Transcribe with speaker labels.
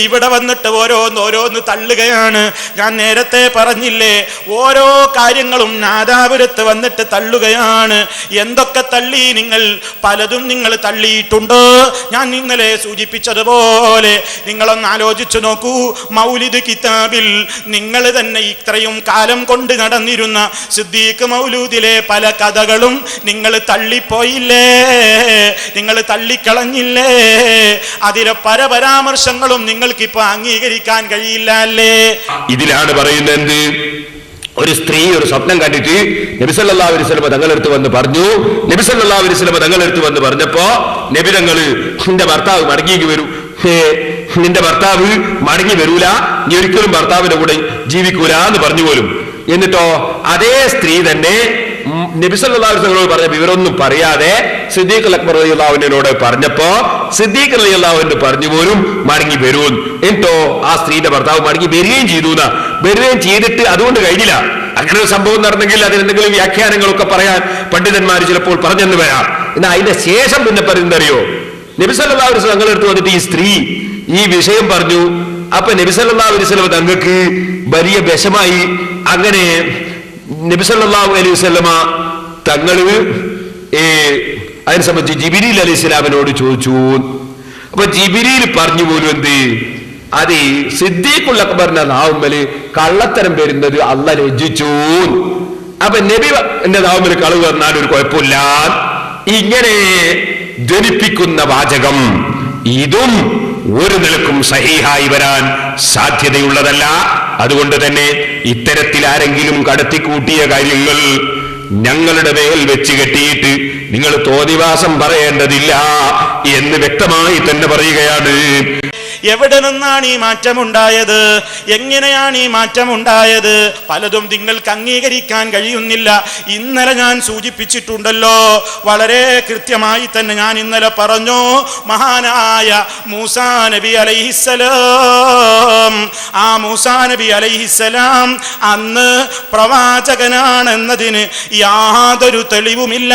Speaker 1: ഇവിടെ വന്നിട്ട് ഓരോന്ന് തള്ളുകയാണ്. ഞാൻ നേരത്തെ പറഞ്ഞില്ലേ, ഓരോ കാര്യങ്ങളും നാദാപുരത്ത് വന്നിട്ട് തള്ളുകയാണ്. എന്തൊക്കെ തള്ളി? പലതും നിങ്ങൾ തള്ളിയിട്ടുണ്ട്. ഞാൻ ഇന്നലെ സൂചിപ്പിച്ചതുപോലെ നിങ്ങളൊന്ന് ആലോചിച്ചു നോക്കൂ. മൗലിദ് കിതാബിൽ നിങ്ങൾ തന്നെ ഇത്രയും കാലം കൊണ്ട് നടന്നിരുന്ന സിദ്ദീഖ് മൗലൂദിലെ പല കഥകളും നിങ്ങൾ തള്ളിപ്പോയില്ലേ? നിങ്ങൾ തള്ളിക്കളഞ്ഞില്ലേ? അതിലെ പല പരാമർശങ്ങളും നിങ്ങൾക്കിപ്പോ അംഗീകരിക്കാൻ കഴിയില്ല അല്ലേ?
Speaker 2: ഇതിലാണ് പറയുന്നത്, ഒരു സ്ത്രീ ഒരു സ്വപ്നം കണ്ടിട്ട് നബി സല്ലല്ലാഹു അലൈഹി വസല്ലം തങ്ങളെടുത്ത് വന്ന് പറഞ്ഞു. നബി സല്ലല്ലാഹു അലൈഹി വസല്ലം തങ്ങളെടുത്ത് വന്ന് പറഞ്ഞപ്പോ നബി തങ്ങള്, നിന്റെ ഭർത്താവ് മടങ്ങിക്ക് വരൂ, നിന്റെ ഭർത്താവ് മടങ്ങി വരൂല, നീ ഒരിക്കലും ഭർത്താവിന്റെ കൂടെ ജീവിക്കൂല എന്ന് പറഞ്ഞു പോലും. എന്നിട്ടോ അതേ സ്ത്രീ തന്നെ നബി സല്ലല്ലാഹു അലൈഹി വസല്ലം പറഞ്ഞ വിവരമൊന്നും പറയാതെ സിദ്ദീഖ് അക്ബർ റളിയല്ലാഹു അൻഹുവിനോട് പറഞ്ഞപ്പോ സിദ്ദീഖ് റളിയല്ലാഹു അൻഹു പറഞ്ഞു പോലും മടങ്ങി വരൂ. എന്നിട്ടോ ആ സ്ത്രീയുടെ ഭർത്താവ് മടങ്ങി വരികയും ചെയ്തു. വരികയും ചെയ്തിട്ട് അതുകൊണ്ട് കഴിഞ്ഞില്ല. അങ്ങനെ ഒരു സംഭവം നടന്നെങ്കിൽ അതിനെന്തെങ്കിലും വ്യാഖ്യാനങ്ങളൊക്കെ പറയാൻ പണ്ഡിതന്മാർ ചിലപ്പോൾ പറഞ്ഞെന്ന് വരാം. എന്നാൽ അതിന്റെ ശേഷം പിന്നെ പറയുന്നറിയോ, നബി സല്ലല്ലാഹു അലൈഹി വസല്ലം തങ്ങളെടുത്ത് വന്നിട്ട് ഈ സ്ത്രീ ഈ വിഷയം പറഞ്ഞു. അപ്പൊ നബി സല്ലല്ലാഹു അലൈഹി വസല്ലം തങ്ങൾക്ക് വലിയ വിഷമായി. അങ്ങനെ നബി സല്ലല്ലാഹു അലൈഹി വസല്ലമ തങ്ങള് അതിനെ സംബന്ധിച്ച് ജിബ്രീൽ അലൈഹിസ്സലാമിനോട് ചോദിച്ചു. അപ്പൊ ജിബ്രീൽ പറഞ്ഞു പോലും എന്ത്, അത് സിദ്ദീഖുൽ അക്ബറിന്റെ നാവുമ്മല് കള്ളത്തരം വരുന്നത് അള്ളാഹ് രചിച്ചു. അപ്പൊ നബി എന്റെ നാവുമ്മല് കളവ് പറഞ്ഞാൽ ഒരു കുഴപ്പമില്ല. ഇങ്ങനെ ധ്വനിപ്പിക്കുന്ന വാചകം ഇതും ഒരു നിലക്കും സഹീഹായി വരാൻ സാധ്യതയുള്ളതല്ല. അതുകൊണ്ട് തന്നെ ഇത്തരത്തിൽ ആരെങ്കിലും കടത്തിക്കൂട്ടിയ കാര്യങ്ങൾ ഞങ്ങളുടെ മേൽ വെച്ച് കെട്ടിയിട്ട് നിങ്ങൾ തോന്നിവാസം പറയേണ്ടതില്ല എന്ന് വ്യക്തമായി തന്നെ പറയുകയാണ്.
Speaker 1: എവിടെ നിന്നാണ് ഈ മാറ്റമുണ്ടായത്? എങ്ങനെയാണ് ഈ മാറ്റമുണ്ടായത്? പലതും നിങ്ങൾക്ക് അംഗീകരിക്കാൻ കഴിയുന്നില്ല. ഇന്നലെ ഞാൻ സൂചിപ്പിച്ചിട്ടുണ്ടല്ലോ, വളരെ കൃത്യമായി തന്നെ ഞാൻ ഇന്നലെ പറഞ്ഞു. മഹാനായ മൂസാ നബി അലൈഹിസ്സലാം, ആ മൂസാ നബി അലൈഹിസ്സലാം അന്ന് പ്രവാചകനാണെന്നതിന് യാതൊരു തെളിവുമില്ല.